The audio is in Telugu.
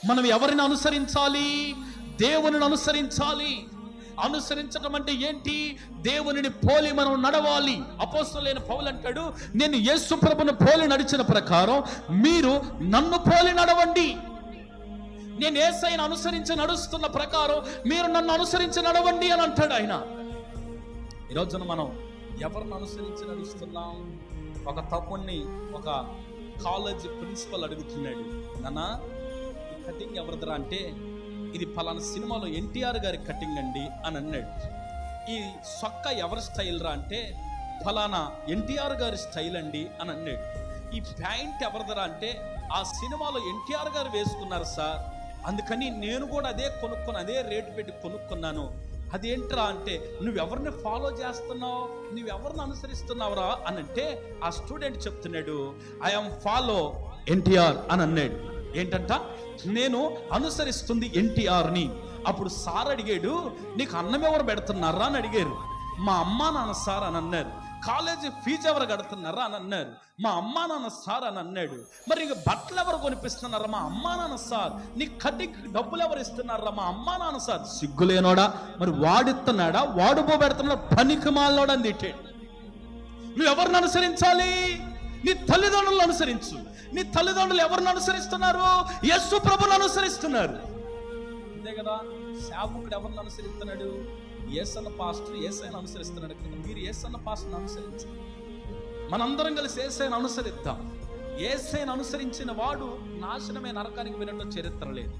మనం ఎవరిని అనుసరించాలి? దేవునిని అనుసరించాలి. అనుసరించడం అంటే ఏంటి? దేవునిని పోలి మనం నడవాలి. అపోస్తలుడైన పౌలు అంటాడు, నేను యేసు ప్రభువును పోలి నడిచిన ప్రకారం మీరు నన్ను పోలి నడవండి. నేను యేసయ్యను అనుసరించి నడుస్తున్న ప్రకారం మీరు నన్ను అనుసరించి నడవండి అని అంటాడు ఆయన. ఈరోజున మనం ఎవరిని అనుసరించి నడుస్తున్నాం? ఒక తమ్ముడిని ఒక కాలేజ్ ప్రిన్సిపల్ అడుగుతున్నాడు, నాన్న ఈ కటింగ్ ఎవరిదిరా అంటే, ఇది పలానా సినిమాలో ఎన్టీఆర్ గారి కటింగ్ అండి అని అన్నాడు. ఈ సొక్క ఎవరి స్టైల్ రా అంటే, ఫలానా ఎన్టీఆర్ గారి స్టైల్ అండి అని అన్నాడు. ఈ ప్యాంట్ ఎవరిదరా అంటే, ఆ సినిమాలో ఎన్టీఆర్ గారు వేసుకున్నారు సార్, అందుకని నేను కూడా అదే కొనుక్కొని అదే రేటు పెట్టి కొనుక్కున్నాను. అదేంట్రా అంటే, నువ్వెవరిని ఫాలో చేస్తున్నావు, నువ్వెవరిని అనుసరిస్తున్నావురా అని అంటే, ఆ స్టూడెంట్ చెప్తున్నాడు, ఐఎమ్ ఫాలో ఎన్టీఆర్ అని అన్నాడు. ఏంటంట, నేను అనుసరిస్తుంది ఎన్టీఆర్ని. అప్పుడు సార్ అడిగాడు, నీకు అన్నం ఎవరు పెడుతున్నారా అని అడిగారు. మా అమ్మా నాన్న సార్ అని అన్నారు. కాలేజీ ఫీజు ఎవరు కడుతున్నారా అని అన్నారు. మా అమ్మా నాన్న సార్ అని అన్నాడు. మరి ఇంక బట్టలు ఎవరు కొనిపిస్తున్నారా? మా అమ్మా నాన్న సార్. నీ కటింగ్ డబ్బులు ఎవరు ఇస్తున్నారా? మా అమ్మా నాన్న సార్. సిగ్గులేనోడా, మరి వాడిస్తున్నాడా, వాడు పోబెడుతున్నాడా, పనికి మాలోడా అని తిట్టాడు. నువ్వెవరిని అనుసరించాలి? నీ తల్లిదండ్రులను అనుసరించు. నీ తల్లిదండ్రులు ఎవరిని అనుసరిస్తున్నారు? యేసు ప్రభువును అనుసరిస్తున్నారు. అంతే కదా. సేవకుడు ఎవరిని అనుసరిస్తున్నాడు? యేసన్న పాస్టర్ యేసయ్యను అనుసరిస్తున్నాడు. మీరు యేసన్న పాస్టర్ని అనుసరించండి. మనందరం కలిసి యేసయ్యను అనుసరిద్దాం. యేసయ్యను అనుసరించిన వాడు నాశనమే, నరకానికి వెళ్ళడం చరిత్ర లేదు.